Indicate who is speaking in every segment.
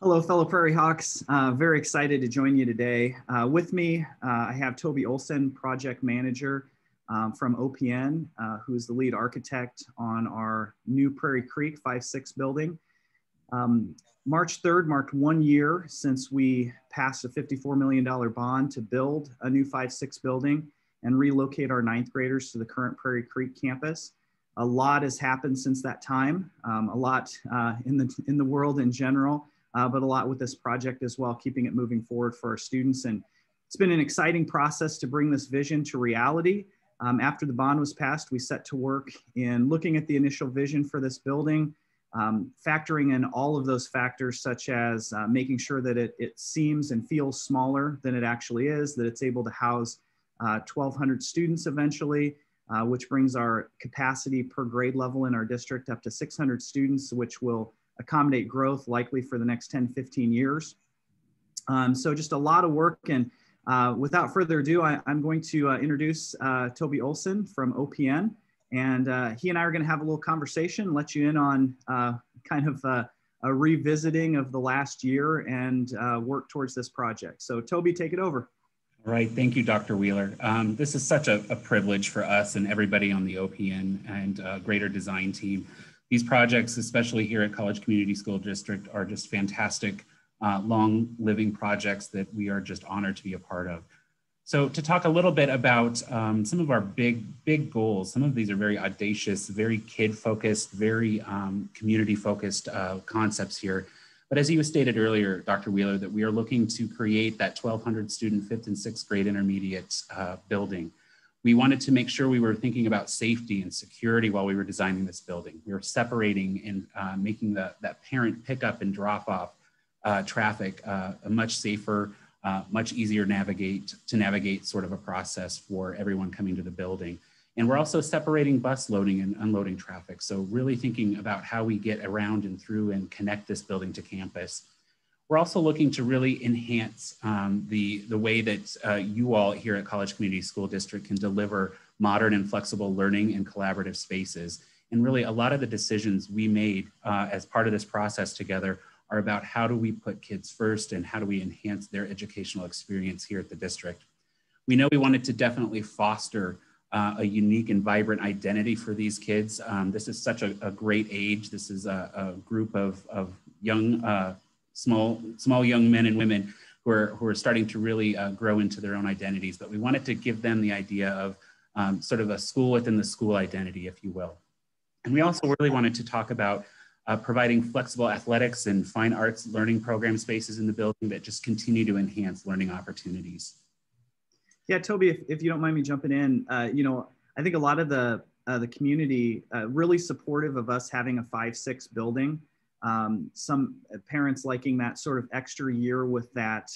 Speaker 1: Hello, fellow Prairie Hawks. Very excited to join you today. With me, I have Toby Olsen, project manager from OPN, who's the lead architect on our new Prairie Creek 5-6 building. March 3rd marked 1 year since we passed a $54 million bond to build a new 5-6 building and relocate our ninth graders to the current Prairie Creek campus. A lot has happened since that time, a lot in the world in general. But a lot with this project as well, keeping it moving forward for our students. And it's been an exciting process to bring this vision to reality. After the bond was passed, we set to work in looking at the initial vision for this building, factoring in all of those factors, such as making sure that it seems and feels smaller than it actually is, that it's able to house 1,200 students eventually, which brings our capacity per grade level in our district up to 600 students, which will accommodate growth likely for the next 10, 15 years. So just a lot of work. And without further ado, I'm going to introduce Toby Olsen from OPN. And he and I are going to have a little conversation, let you in on kind of a revisiting of the last year and work towards this project. So Toby, take it over.
Speaker 2: All right, thank you, Dr. Wheeler. This is such a privilege for us and everybody on the OPN and greater design team. These projects, especially here at College Community School District, are just fantastic, long living projects that we are just honored to be a part of. So to talk a little bit about some of our big goals, some of these are very audacious, very kid-focused, very community-focused concepts here. But as you stated earlier, Dr. Wheeler, that we are looking to create that 1,200 student 5th and 6th grade intermediate building. We wanted to make sure we were thinking about safety and security while we were designing this building. We were separating and making that parent pickup and drop off traffic a much safer, much easier to navigate sort of a process for everyone coming to the building. And we're also separating bus loading and unloading traffic. So really thinking about how we get around and through and connect this building to campus. We're also looking to really enhance the way that you all here at College Community School District can deliver modern and flexible learning and collaborative spaces. And really a lot of the decisions we made as part of this process together are about how do we put kids first and how do we enhance their educational experience here at the district. We know we wanted to definitely foster a unique and vibrant identity for these kids. This is such a great age. This is a group of young, small young men and women who are starting to really grow into their own identities, but we wanted to give them the idea of sort of a school within the school identity, if you will. And we also really wanted to talk about providing flexible athletics and fine arts learning program spaces in the building that just continue to enhance learning opportunities.
Speaker 1: Yeah, Toby, if you don't mind me jumping in, you know, I think a lot of the community really supportive of us having a 5-6 building. Some parents liking that sort of extra year with that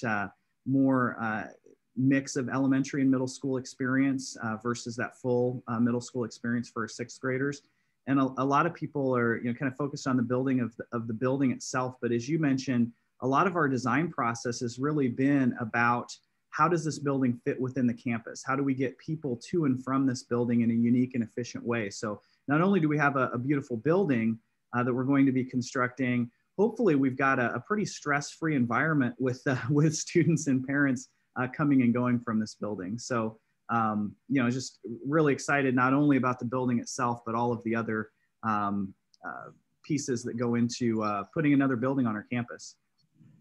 Speaker 1: more mix of elementary and middle school experience versus that full middle school experience for 6th graders. And a lot of people are, you know, kind of focused on the building of the building itself. But as you mentioned, a lot of our design process has really been about how does this building fit within the campus? How do we get people to and from this building in a unique and efficient way? So not only do we have a beautiful building that we're going to be constructing, hopefully we've got a pretty stress-free environment with students and parents coming and going from this building. So, you know, just really excited not only about the building itself, but all of the other pieces that go into putting another building on our campus.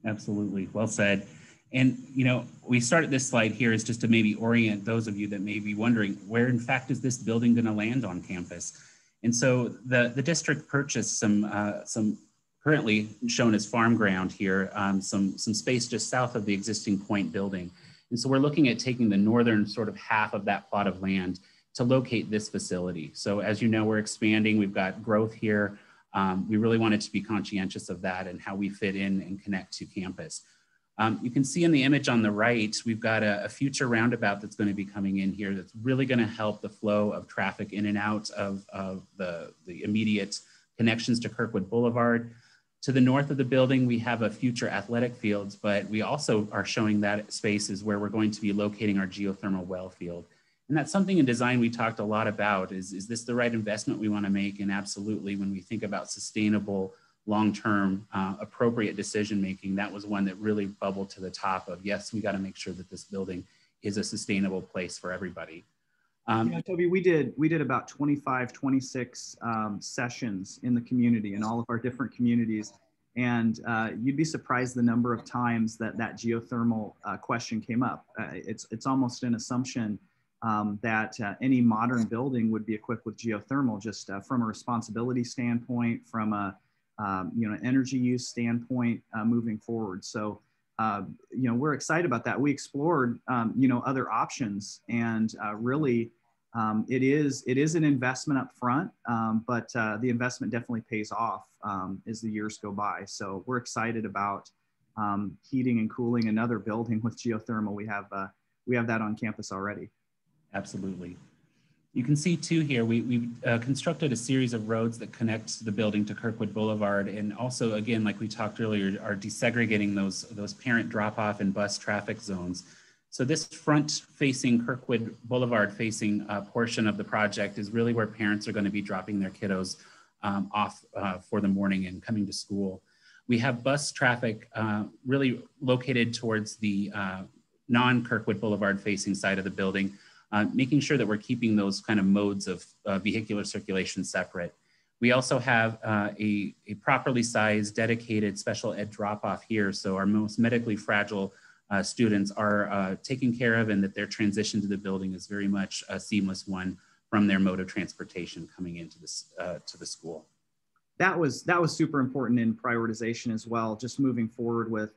Speaker 2: Absolutely, well said. And, you know, we started this slide here is just to maybe orient those of you that may be wondering where in fact is this building going to land on campus? And so the district purchased some currently shown as farm ground here, some space just south of the existing Point building. And so we're looking at taking the northern sort of half of that plot of land to locate this facility. So as you know, we're expanding, we've got growth here. We really wanted to be conscientious of that and how we fit in and connect to campus. You can see in the image on the right, we've got a future roundabout that's going to be coming in here that's really going to help the flow of traffic in and out of the immediate connections to Kirkwood Boulevard. To the north of the building, we have a future athletic fields, but we also are showing that space is where we're going to be locating our geothermal well field. And that's something in design we talked a lot about, is this the right investment we want to make? And absolutely, when we think about sustainable long-term appropriate decision-making, that was one that really bubbled to the top of, yes, we got to make sure that this building is a sustainable place for everybody.
Speaker 1: Toby, we did about 25, 26 sessions in the community, in all of our different communities. And you'd be surprised the number of times that geothermal question came up. It's almost an assumption that any modern building would be equipped with geothermal, just from a responsibility standpoint, from a energy use standpoint moving forward. So we're excited about that. We explored other options, and really it is an investment up front, but the investment definitely pays off as the years go by. So we're excited about heating and cooling another building with geothermal. We have that on campus already.
Speaker 2: Absolutely. You can see too here, we've constructed a series of roads that connect the building to Kirkwood Boulevard, and also, again, like we talked earlier, are desegregating those parent drop-off and bus traffic zones. So this front-facing Kirkwood Boulevard-facing portion of the project is really where parents are going to be dropping their kiddos off for the morning and coming to school. We have bus traffic really located towards the non-Kirkwood Boulevard-facing side of the building, making sure that we're keeping those kind of modes of vehicular circulation separate. We also have a properly sized, dedicated special ed drop-off here. So our most medically fragile students are taken care of, and that their transition to the building is very much a seamless one from their mode of transportation coming into this, to the school.
Speaker 1: That was super important in prioritization as well, just moving forward with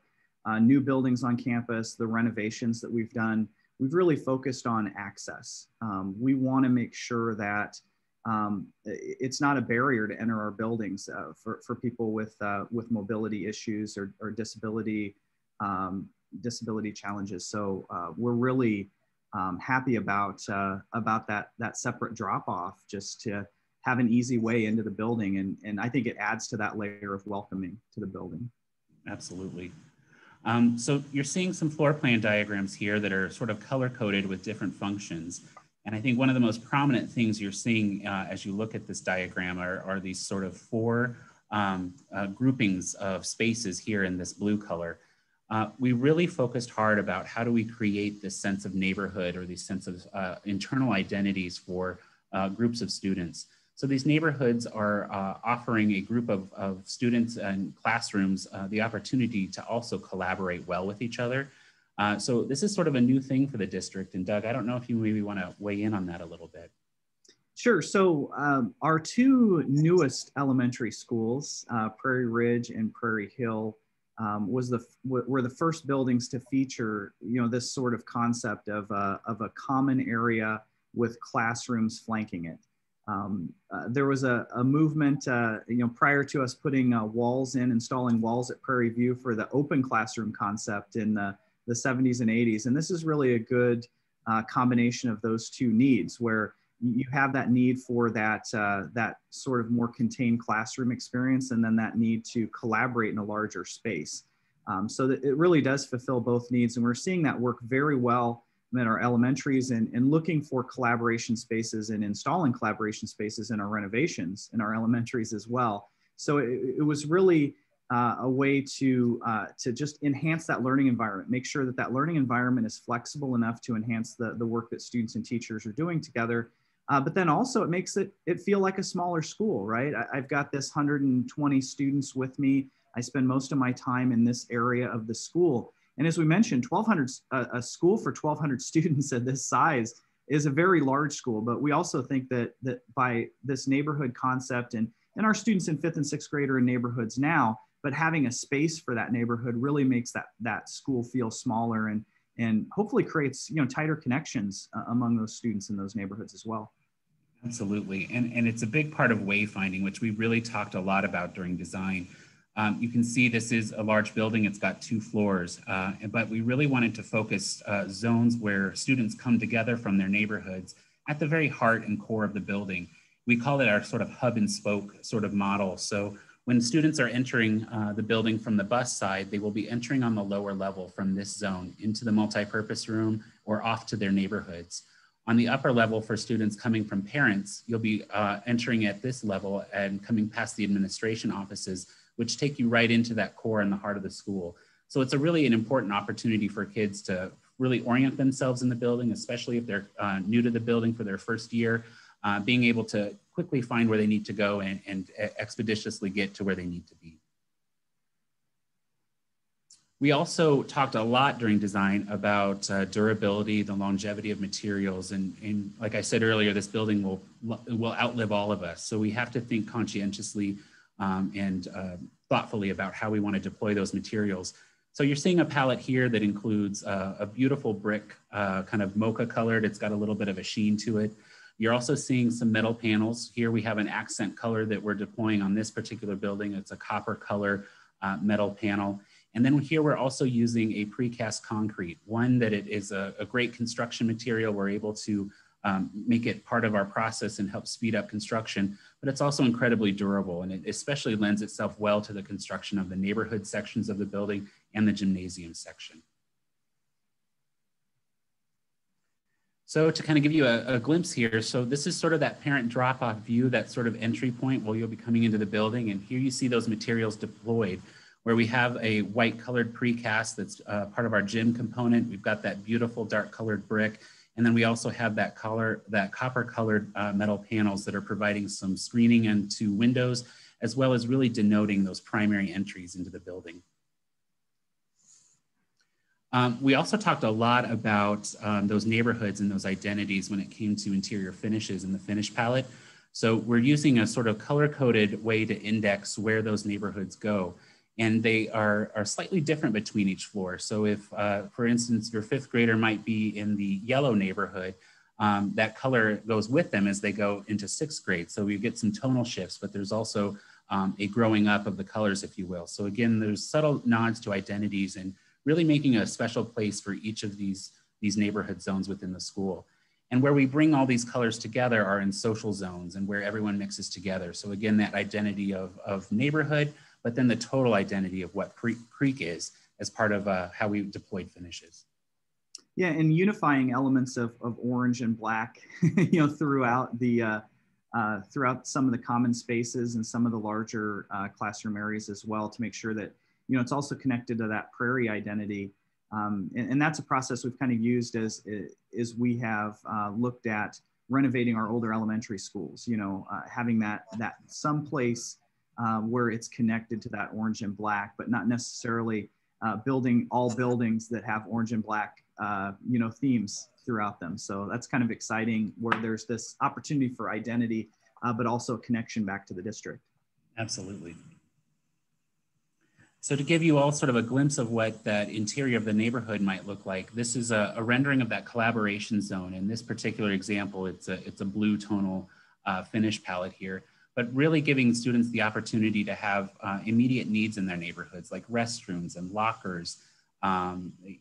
Speaker 1: new buildings on campus, the renovations that we've done. We've really focused on access. We want to make sure that it's not a barrier to enter our buildings for people with mobility issues or disability challenges. So we're really happy about that separate drop-off, just to have an easy way into the building, and I think it adds to that layer of welcoming to the building.
Speaker 2: Absolutely. So you're seeing some floor plan diagrams here that are sort of color-coded with different functions. And I think one of the most prominent things you're seeing as you look at this diagram are these sort of four groupings of spaces here in this blue color. We really focused hard about how do we create this sense of neighborhood, or these sense of internal identities for groups of students. So these neighborhoods are offering a group of students and classrooms the opportunity to also collaborate well with each other. So this is sort of a new thing for the district. And Doug, I don't know if you maybe want to weigh in on that a little bit.
Speaker 1: Sure. So our two newest elementary schools, Prairie Ridge and Prairie Hill, were the first buildings to feature, this sort of concept of a common area with classrooms flanking it. There was a movement, prior to us putting installing walls at Prairie View for the open classroom concept in the 70s and 80s. And this is really a good combination of those two needs, where you have that need for that sort of more contained classroom experience, and then that need to collaborate in a larger space. So that it really does fulfill both needs. And we're seeing that work very well in our elementaries, and looking for collaboration spaces and installing collaboration spaces in our renovations in our elementaries as well. So it was really a way to just enhance that learning environment, make sure that learning environment is flexible enough to enhance the work that students and teachers are doing together. But then also it makes it feel like a smaller school, right? I've got this 120 students with me. I spend most of my time in this area of the school. And as we mentioned, 1,200, a school for 1,200 students at this size is a very large school. But we also think that by this neighborhood concept, and our students in 5th and 6th grade are in neighborhoods now, but having a space for that neighborhood really makes that school feel smaller, and hopefully creates tighter connections among those students in those neighborhoods as well.
Speaker 2: Absolutely, and it's a big part of wayfinding, which we really talked a lot about during design. You can see this is a large building. It's got 2 floors, but we really wanted to focus zones where students come together from their neighborhoods at the very heart and core of the building. We call it our sort of hub and spoke sort of model. So when students are entering the building from the bus side, they will be entering on the lower level from this zone into the multipurpose room or off to their neighborhoods. On the upper level for students coming from parents, you'll be entering at this level and coming past the administration offices which take you right into that core and the heart of the school. So it's really an important opportunity for kids to really orient themselves in the building, especially if they're new to the building for their first year, being able to quickly find where they need to go and expeditiously get to where they need to be. We also talked a lot during design about durability, the longevity of materials, and like I said earlier, this building will outlive all of us. So we have to think conscientiously and thoughtfully about how we want to deploy those materials. So you're seeing a palette here that includes a beautiful brick, kind of mocha colored. It's got a little bit of a sheen to it. You're also seeing some metal panels. Here we have an accent color that we're deploying on this particular building. It's a copper color metal panel. And then here we're also using a precast concrete, one that it is a great construction material. We're able to make it part of our process and help speed up construction, but it's also incredibly durable, and it especially lends itself well to the construction of the neighborhood sections of the building and the gymnasium section. So to kind of give you a glimpse here, so this is sort of that parent drop-off view, that sort of entry point where you'll be coming into the building, and here you see those materials deployed, where we have a white colored precast that's part of our gym component. We've got that beautiful dark colored brick. And then we also have that copper colored metal panels that are providing some screening into windows, as well as really denoting those primary entries into the building. We also talked a lot about those neighborhoods and those identities when it came to interior finishes in the finish palette. So we're using a sort of color-coded way to index where those neighborhoods go. And they are slightly different between each floor. So if, for instance, your fifth grader might be in the yellow neighborhood, that color goes with them as they go into sixth grade. So we get some tonal shifts, but there's also a growing up of the colors, if you will. So again, there's subtle nods to identities and really making a special place for each of these neighborhood zones within the school. And where we bring all these colors together are in social zones and where everyone mixes together. So again, that identity of neighborhood, but then the total identity of what Creek is as part of how we deployed finishes.
Speaker 1: Yeah, and unifying elements of orange and black, you know, throughout the throughout some of the common spaces and some of the larger classroom areas as well, to make sure that, you know, it's also connected to that Prairie identity. And that's a process we've kind of used as we have looked at renovating our older elementary schools, you know, having that someplace where it's connected to that orange and black, but not necessarily building all buildings that have orange and black, you know, themes throughout them. So that's kind of exciting, where there's this opportunity for identity, but also a connection back to the district.
Speaker 2: Absolutely. So to give you all sort of a glimpse of what that interior of the neighborhood might look like, this is a rendering of that collaboration zone. In this particular example, it's a blue tonal finish palette here, but really giving students the opportunity to have immediate needs in their neighborhoods, like restrooms and lockers,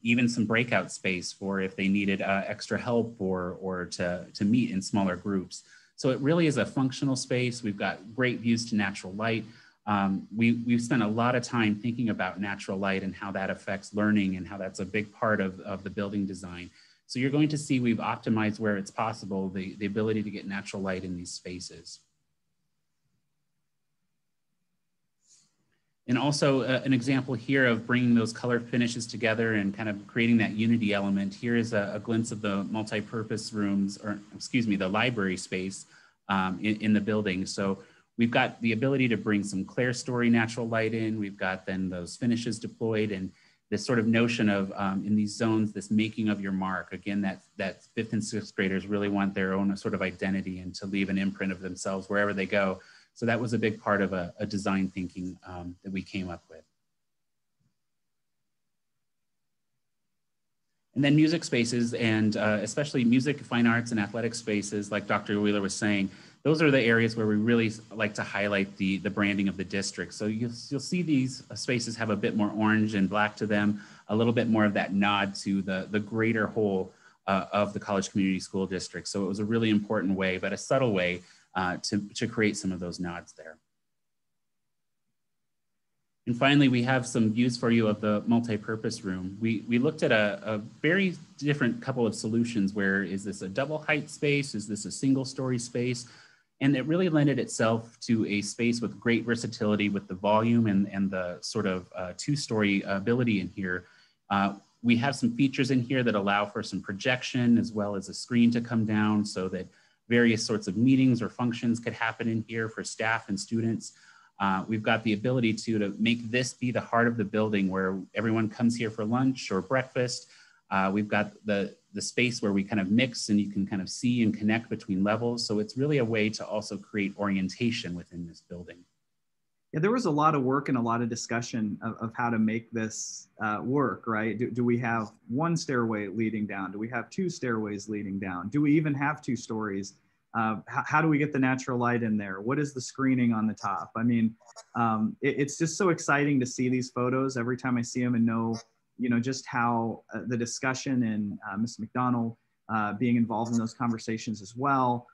Speaker 2: even some breakout space for if they needed extra help or to meet in smaller groups. So it really is a functional space. We've got great views to natural light. We've spent a lot of time thinking about natural light and how that affects learning and how that's a big part of the building design. So you're going to see we've optimized where it's possible the ability to get natural light in these spaces. And also an example here of bringing those color finishes together and kind of creating that unity element. Here is a glimpse of the multi-purpose rooms, or excuse me, the library space in the building. So we've got the ability to bring some clear story natural light in. We've got then those finishes deployed, and this sort of notion of in these zones, this making of your mark. Again, that fifth and sixth graders really want their own sort of identity and to leave an imprint of themselves wherever they go. So that was a big part of a design thinking that we came up with. And then music spaces, and especially music, fine arts, and athletic spaces, like Dr. Wheeler was saying, those are the areas where we really like to highlight the branding of the district. So you'll see these spaces have a bit more orange and black to them, a little bit more of that nod to the greater whole of the College Community School District. So it was a really important way, but a subtle way to create some of those nods there. And finally, we have some views for you of the multi-purpose room. We looked at a very different couple of solutions. Where is this a double height space? Is this a single story space? And it really lended itself to a space with great versatility with the volume and the sort of two-story ability in here. We have some features in here that allow for some projection as well as a screen to come down so that various sorts of meetings or functions could happen in here for staff and students. We've got the ability to make this be the heart of the building where everyone comes here for lunch or breakfast. We've got the space where we kind of mix and you can kind of see and connect between levels. So it's really a way to also create orientation within this building.
Speaker 1: Yeah, there was a lot of work and a lot of discussion of how to make this work, right? Do we have one stairway leading down? Do we have two stairways leading down? Do we even have two stories? How do we get the natural light in there? What is the screening on the top? I mean, it's just so exciting to see these photos every time I see them and know, just how the discussion and Ms. McDonald being involved in those conversations as well.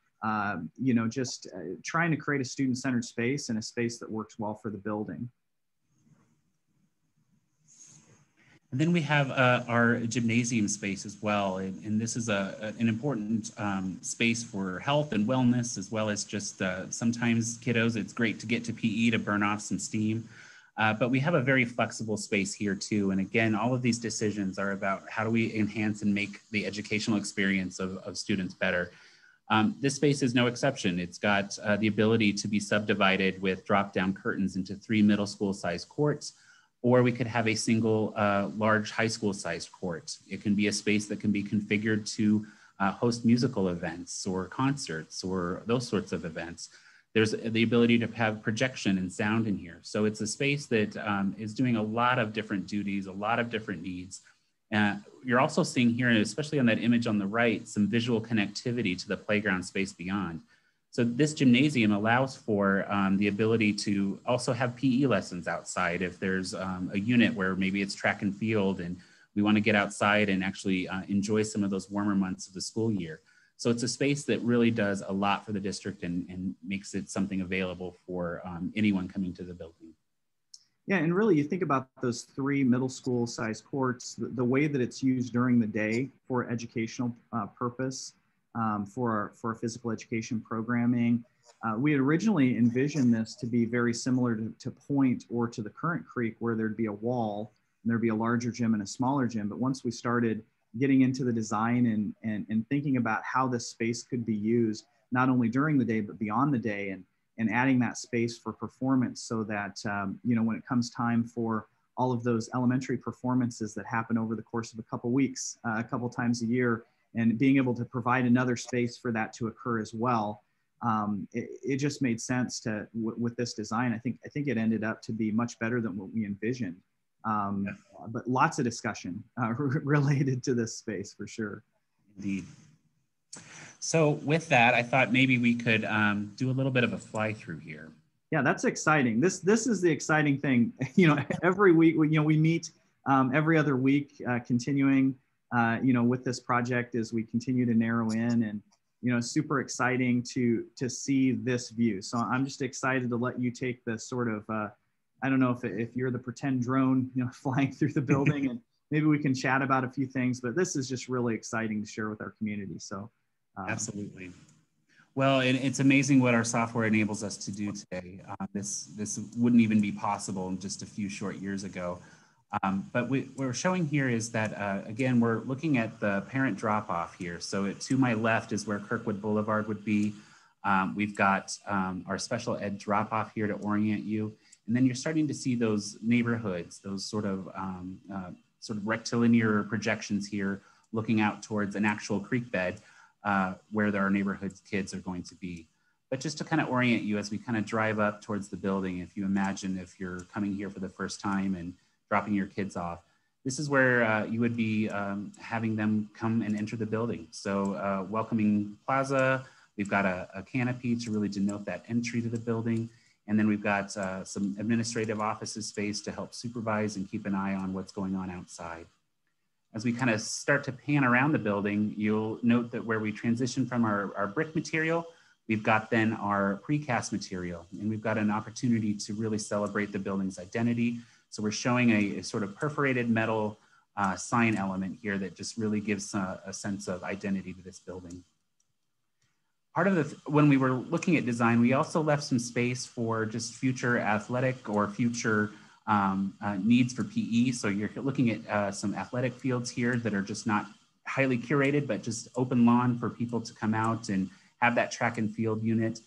Speaker 1: Just trying to create a student-centered space and a space that works well for the building.
Speaker 2: And then we have our gymnasium space as well. And this is an important space for health and wellness, as well as just sometimes kiddos, it's great to get to PE to burn off some steam. But we have a very flexible space here too. And again, all of these decisions are about how do we enhance and make the educational experience of students better. This space is no exception. It's got the ability to be subdivided with drop-down curtains into 3 middle school sized courts, or we could have a single large high school sized court. It can be a space that can be configured to host musical events or concerts or those sorts of events. There's the ability to have projection and sound in here. So it's a space that is doing a lot of different duties, a lot of different needs. You're also seeing here, especially on that image on the right, some visual connectivity to the playground space beyond. So this gymnasium allows for the ability to also have PE lessons outside if there's a unit where maybe it's track and field and we want to get outside and actually enjoy some of those warmer months of the school year. So it's a space that really does a lot for the district and makes it something available for anyone coming to the building.
Speaker 1: Yeah, and really you think about those 3 middle school sized courts, the way that it's used during the day for educational purpose, for our physical education programming. We had originally envisioned this to be very similar to Point or to the current Creek, where there'd be a wall and there'd be a larger gym and a smaller gym. But once we started getting into the design and thinking about how this space could be used, not only during the day, but beyond the day, and adding that space for performance so that, when it comes time for all of those elementary performances that happen over the course of a couple weeks, a couple times a year, and being able to provide another space for that to occur as well. It just made sense to, with this design. I think it ended up to be much better than what we envisioned. But lots of discussion related to this space for sure.
Speaker 2: Indeed. So with that, I thought maybe we could do a little bit of a fly through here.
Speaker 1: Yeah, that's exciting. This is the exciting thing. Every week, we meet every other week, continuing, with this project as we continue to narrow in, and super exciting to see this view. So I'm just excited to let you take the sort of, I don't know if you're the pretend drone, flying through the building, and maybe we can chat about a few things. But this is just really exciting to share with our community. So.
Speaker 2: Absolutely. Well, it's amazing what our software enables us to do today. This wouldn't even be possible in just a few short years ago. But what we're showing here is that, again, we're looking at the parent drop-off here. So to my left is where Kirkwood Boulevard would be. We've got our special ed drop-off here to orient you. And then you're starting to see those neighborhoods, those sort of rectilinear projections here, looking out towards an actual creek bed. Where our neighborhood kids are going to be. But just to kind of orient you as we kind of drive up towards the building, if you imagine if you're coming here for the first time and dropping your kids off, this is where you would be having them come and enter the building. So welcoming Plaza, we've got a canopy to really denote that entry to the building. And then we've got some administrative offices space to help supervise and keep an eye on what's going on outside. As we kind of start to pan around the building, you'll note that where we transition from our brick material, we've got then our precast material, and we've got an opportunity to really celebrate the building's identity. So we're showing a sort of perforated metal sign element here that just really gives a sense of identity to this building. part of when we were looking at design, we also left some space for just future athletic or future needs for PE. So you're looking at some athletic fields here that are just not highly curated, but just open lawn for people to come out and have that track and field unit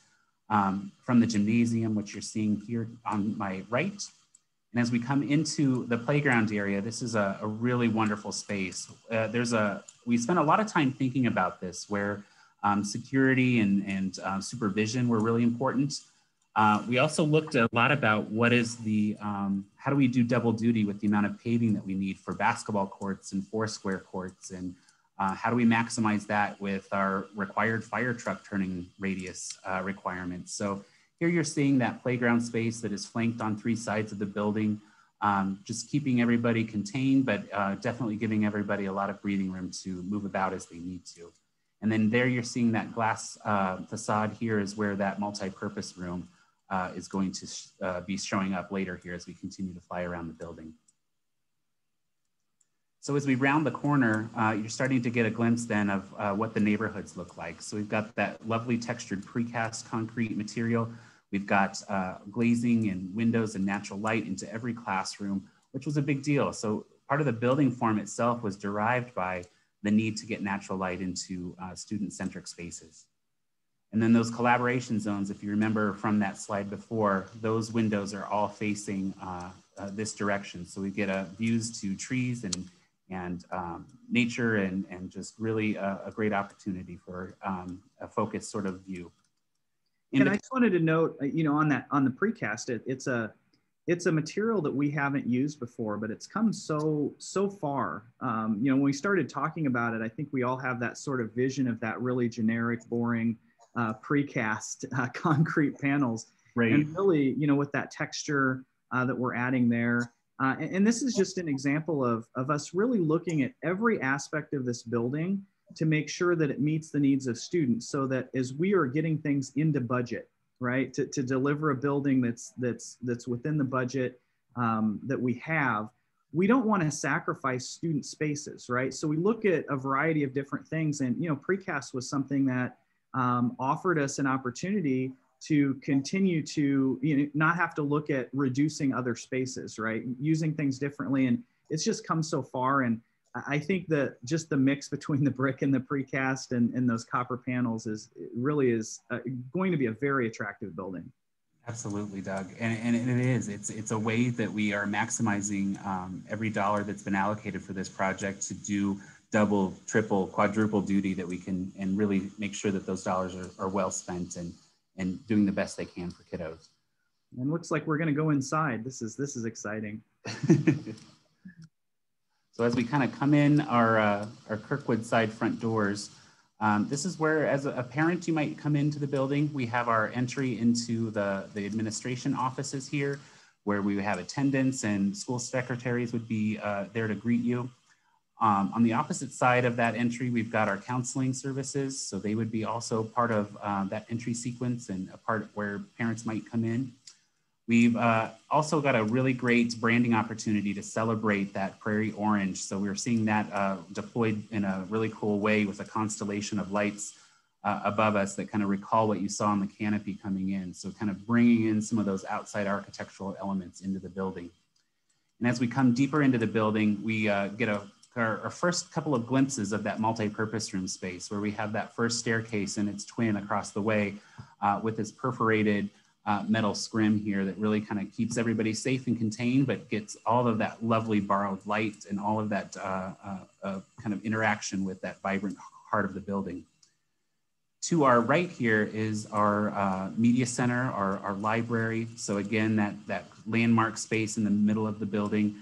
Speaker 2: from the gymnasium, which you're seeing here on my right. And as we come into the playground area, this is a really wonderful space. We spent a lot of time thinking about this, where security and supervision were really important. We also looked a lot about what is how do we do double duty with the amount of paving that we need for basketball courts and 4-square courts, and how do we maximize that with our required fire truck turning radius requirements. So here you're seeing that playground space that is flanked on 3 sides of the building, just keeping everybody contained, but definitely giving everybody a lot of breathing room to move about as they need to. And then there you're seeing that glass facade here is where that multi-purpose room is going to be showing up later here as we continue to fly around the building. So as we round the corner, you're starting to get a glimpse then of what the neighborhoods look like. So we've got that lovely textured precast concrete material. We've got glazing and windows and natural light into every classroom, which was a big deal. So part of the building form itself was derived by the need to get natural light into student-centric spaces. And then those collaboration zones, if you remember from that slide before, those windows are all facing this direction. So we get views to trees and nature and just really a great opportunity for a focused sort of view.
Speaker 1: And I just wanted to note, on the precast, it's a material that we haven't used before, but it's come so far. When we started talking about it, I think we all have that sort of vision of that really generic, boring precast concrete panels. Right. And really, with that texture that we're adding there. And this is just an example of us really looking at every aspect of this building to make sure that it meets the needs of students, so that as we are getting things into budget, right, to deliver a building that's within the budget that we have, we don't want to sacrifice student spaces, right? So we look at a variety of different things, and precast was something that offered us an opportunity to continue to not have to look at reducing other spaces, right? Using things differently. And it's just come so far. And I think that just the mix between the brick and the precast and those copper panels really is going to be a very attractive building.
Speaker 2: Absolutely, Doug. And it is. It's a way that we are maximizing every dollar that's been allocated for this project to do double, triple, quadruple duty, that we can and really make sure that those dollars are well spent and doing the best they can for kiddos.
Speaker 1: And looks like we're going to go inside. This is exciting.
Speaker 2: So as we kind of come in our Kirkwood side front doors, this is where, as a parent, you might come into the building. We have our entry into the administration offices here, where we have attendants and school secretaries would be there to greet you. On the opposite side of that entry, we've got our counseling services. So they would be also part of that entry sequence and a part where parents might come in. We've also got a really great branding opportunity to celebrate that Prairie orange. So we're seeing that deployed in a really cool way with a constellation of lights above us that kind of recall what you saw on the canopy coming in. So kind of bringing in some of those outside architectural elements into the building. And as we come deeper into the building, we get our first couple of glimpses of that multi-purpose room space, where we have that first staircase and its twin across the way with this perforated metal scrim here that really kind of keeps everybody safe and contained, but gets all of that lovely borrowed light and all of that kind of interaction with that vibrant heart of the building. To our right here is our media center, our library. So again, that landmark space in the middle of the building.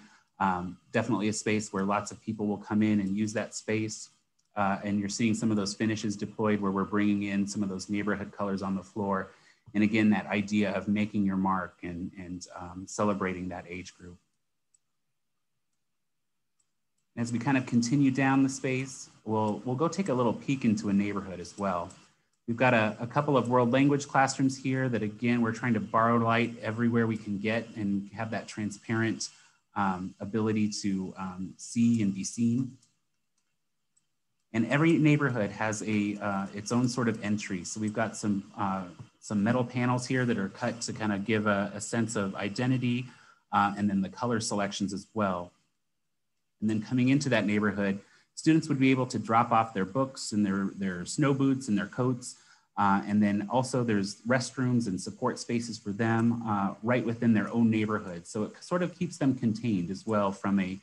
Speaker 2: Definitely a space where lots of people will come in and use that space. And you're seeing some of those finishes deployed where we're bringing in some of those neighborhood colors on the floor. And again, that idea of making your mark and celebrating that age group. As we kind of continue down the space, we'll go take a little peek into a neighborhood as well. We've got a couple of world language classrooms here that, again, we're trying to borrow light everywhere we can get and have that transparent ability to see and be seen. And every neighborhood has its own sort of entry. So we've got some metal panels here that are cut to kind of give a sense of identity, and then the color selections as well. And then coming into that neighborhood, students would be able to drop off their books and their snow boots and their coats. And then also there's restrooms and support spaces for them right within their own neighborhood. So it sort of keeps them contained as well from a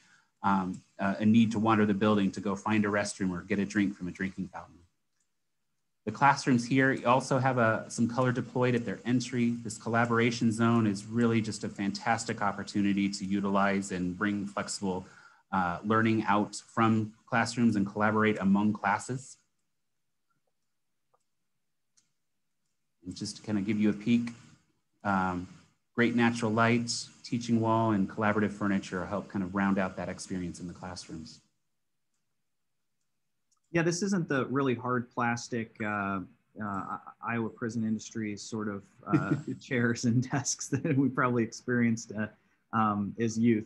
Speaker 2: need to wander the building to go find a restroom or get a drink from a drinking fountain. The classrooms here also have some color deployed at their entry. This collaboration zone is really just a fantastic opportunity to utilize and bring flexible learning out from classrooms and collaborate among classes. And just to kind of give you a peek, great natural light, teaching wall, and collaborative furniture help kind of round out that experience in the classrooms.
Speaker 1: Yeah, this isn't the really hard plastic Iowa prison industry sort of chairs and desks that we probably experienced as youth.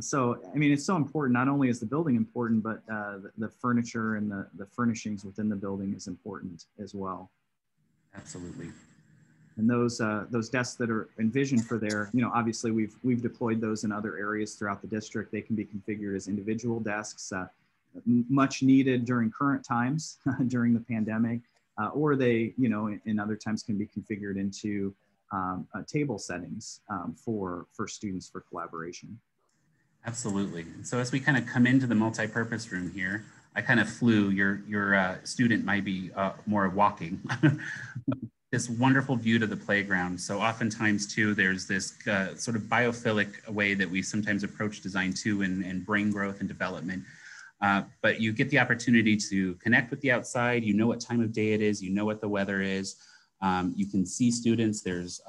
Speaker 1: So, I mean, it's so important. Not only is the building important, but the furniture and the furnishings within the building is important as well.
Speaker 2: Absolutely.
Speaker 1: And those desks that are envisioned for there, you know, obviously we've deployed those in other areas throughout the district. They can be configured as individual desks, much needed during current times during the pandemic, or they, you know, in other times can be configured into table settings for students for collaboration. Absolutely.
Speaker 2: So as we kind of come into the multi-purpose room here, I kind of flew. Your student might be more walking. This wonderful view to the playground. So oftentimes too, there's this sort of biophilic way that we sometimes approach design too and brain growth and development. But you get the opportunity to connect with the outside. You know what time of day it is. You know what the weather is. You can see students. There's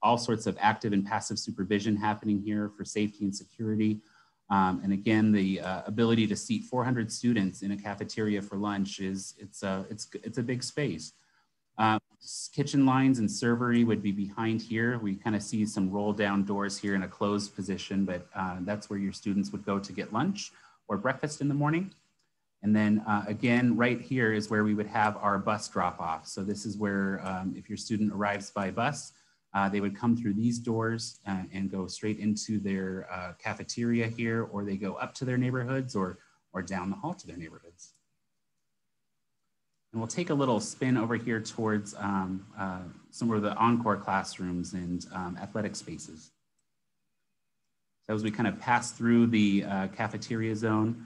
Speaker 2: all sorts of active and passive supervision happening here for safety and security. And again, the ability to seat 400 students in a cafeteria for lunch it's a big space. Kitchen lines and servery would be behind here. We kind of see some roll down doors here in a closed position, but that's where your students would go to get lunch or breakfast in the morning. And then again, right here is where we would have our bus drop off. So this is where if your student arrives by bus, they would come through these doors and go straight into their cafeteria here, or they go up to their neighborhoods or down the hall to their neighborhoods. And we'll take a little spin over here towards some of the Encore classrooms and athletic spaces. So as we kind of pass through the cafeteria zone,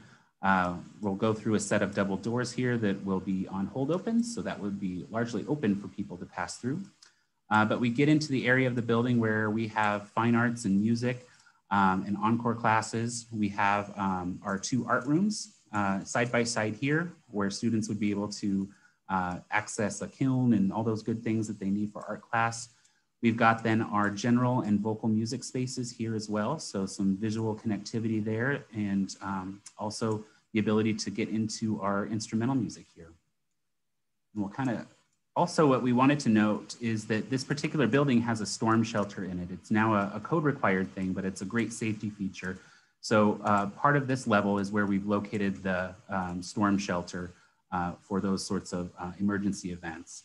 Speaker 2: we'll go through a set of double doors here that will be on hold open. So that would be largely open for people to pass through. But we get into the area of the building where we have fine arts and music and Encore classes. We have our two art rooms side by side here, where students would be able to access a kiln and all those good things that they need for art class. We've got then our general and vocal music spaces here as well. So some visual connectivity there, and also the ability to get into our instrumental music here. And we'll kind of, also what we wanted to note is that this particular building has a storm shelter in it. It's now a code required thing, but it's a great safety feature. So part of this level is where we've located the storm shelter for those sorts of emergency events.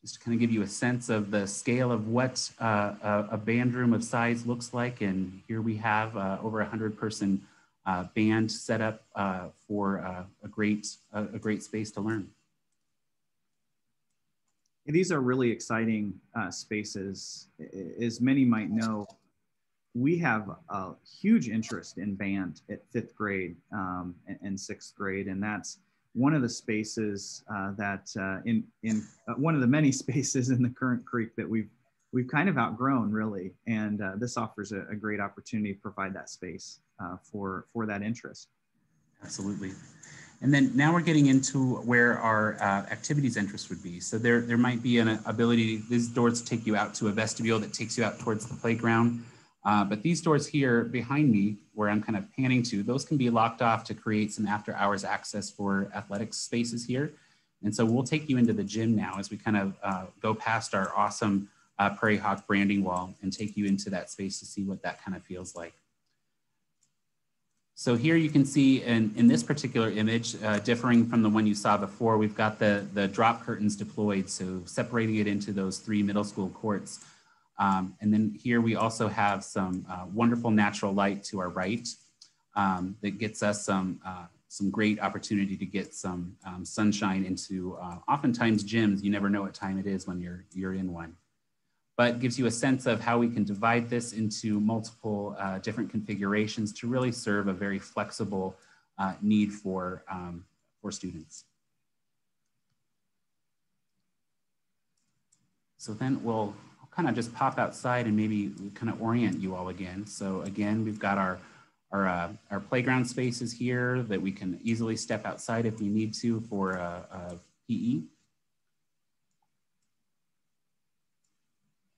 Speaker 2: Just to kind of give you a sense of the scale of what a band room of size looks like. And here we have over 100-person band set up for a great space to learn.
Speaker 1: These are really exciting spaces. As many might know, we have a huge interest in band at 5th grade and 6th grade, and that's one of the spaces that in one of the many spaces in the current creek that we've kind of outgrown, really. And this offers a great opportunity to provide that space for that interest.
Speaker 2: Absolutely. And then now we're getting into where our activities interest would be. So there might be an ability, these doors take you out to a vestibule that takes you out towards the playground. But these doors here behind me, where I'm kind of panning to, those can be locked off to create some after hours access for athletics spaces here. And so we'll take you into the gym now as we kind of go past our awesome Prairie Hawk branding wall and take you into that space to see what that kind of feels like. So here you can see in this particular image, differing from the one you saw before, we've got the drop curtains deployed, so separating it into those 3 middle school courts. And then here we also have some wonderful natural light to our right that gets us some great opportunity to get some sunshine into oftentimes gyms. You never know what time it is when you're in one, but gives you a sense of how we can divide this into multiple different configurations to really serve a very flexible need for students. So then we'll kind of just pop outside and maybe kind of orient you all again. So again, we've got our playground spaces here that we can easily step outside if we need to for PE.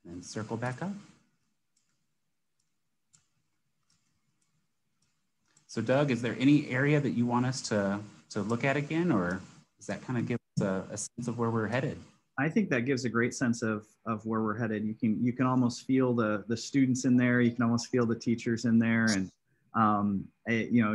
Speaker 2: And circle back up. So Doug, is there any area that you want us to look at again, or does that kind of give us a sense of where we're headed?
Speaker 1: I think that gives a great sense of where we're headed. You can almost feel the students in there. You can almost feel the teachers in there, and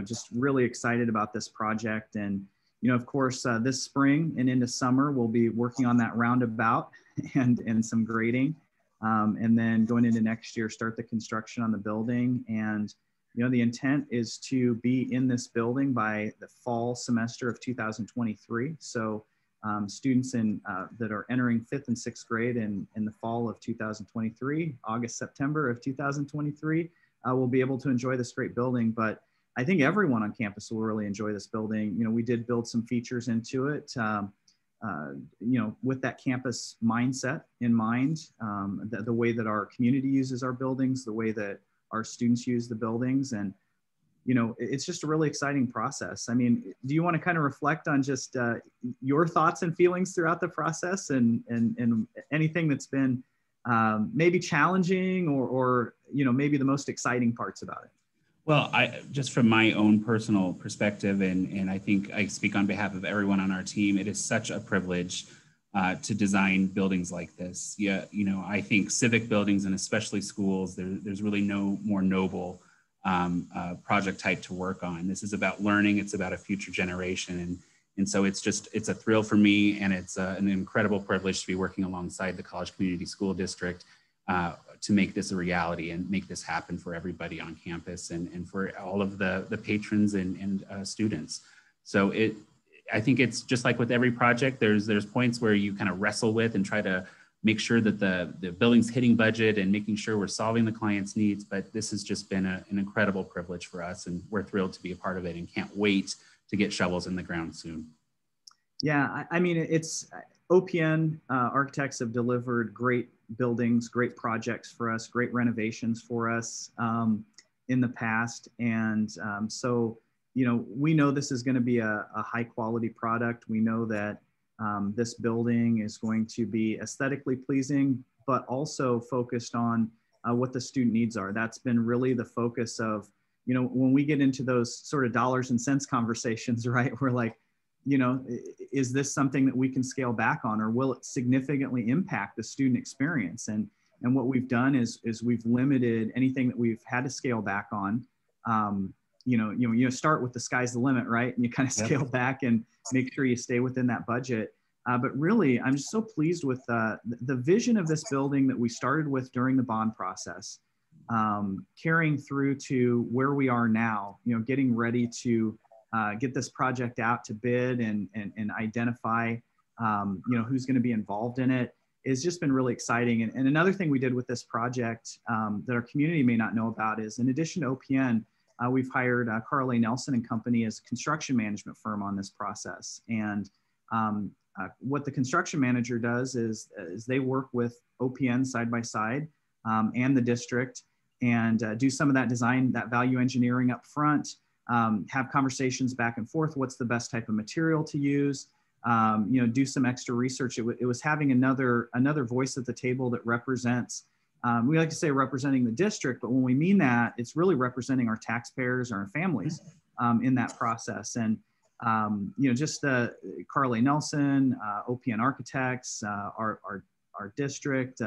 Speaker 1: just really excited about this project. And of course, this spring and into summer, we'll be working on that roundabout and some grading. And then going into next year, start the construction on the building. And, the intent is to be in this building by the fall semester of 2023. So students that are entering 5th and 6th grade in the fall of 2023, August, September of 2023, will be able to enjoy this great building. But I think everyone on campus will really enjoy this building. We did build some features into it. With that campus mindset in mind, the way that our community uses our buildings, the way that our students use the buildings. And, it's just a really exciting process. I mean, do you want to kind of reflect on just your thoughts and feelings throughout the process and anything that's been maybe challenging or maybe the most exciting parts about it?
Speaker 2: Well, just from my own personal perspective, and I think I speak on behalf of everyone on our team, it is such a privilege to design buildings like this. Yeah, I think civic buildings and especially schools, there's really no more noble project type to work on. This is about learning. It's about a future generation. And so it's a thrill for me, and it's an incredible privilege to be working alongside the College Community School District to make this a reality and make this happen for everybody on campus and for all of the patrons and students. So I think it's just like with every project, there's points where you kind of wrestle with and try to make sure that the building's hitting budget and making sure we're solving the client's needs. But this has just been an incredible privilege for us, and we're thrilled to be a part of it and can't wait to get shovels in the ground soon.
Speaker 1: Yeah, I mean, it's OPN architects have delivered great buildings, great projects for us, great renovations for us in the past. And so, we know this is going to be a high quality product. We know that this building is going to be aesthetically pleasing, but also focused on what the student needs are. That's been really the focus of, when we get into those sort of dollars and cents conversations, right? We're like, is this something that we can scale back on, or will it significantly impact the student experience? And what we've done is we've limited anything that we've had to scale back on. Start with the sky's the limit, right? And you kind of scale back and make sure you stay within that budget. But really, I'm just so pleased with the vision of this building that we started with during the bond process, carrying through to where we are now, getting ready to get this project out to bid and identify, who's going to be involved in it. It's just been really exciting. And another thing we did with this project that our community may not know about is, in addition to OPN, we've hired Carl A. Nelson and Company as a construction management firm on this process. And what the construction manager does is they work with OPN side by side and the district, and do some of that design, that value engineering up front, have conversations back and forth. What's the best type of material to use? Do some extra research. It was having another voice at the table that represents, we like to say representing the district, but when we mean that, it's really representing our taxpayers, our families in that process. And, just Carl A. Nelson, OPN Architects, our district,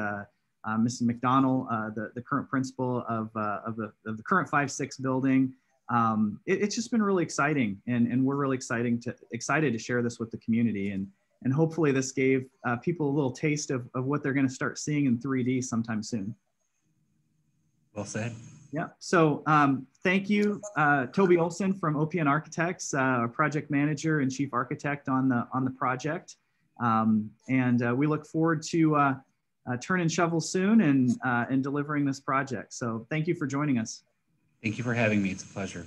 Speaker 1: Mrs. McDonald, the current principal of the current 5-6 building, It's just been really exciting, and we're really excited to share this with the community, and hopefully this gave people a little taste of what they're going to start seeing in 3D sometime soon.
Speaker 2: Well said.
Speaker 1: Yeah. So thank you, Toby Olsen from OPN Architects, our project manager and chief architect on the project, and we look forward to turn and shovel soon and delivering this project. So thank you for joining us.
Speaker 2: Thank you for having me. It's a pleasure.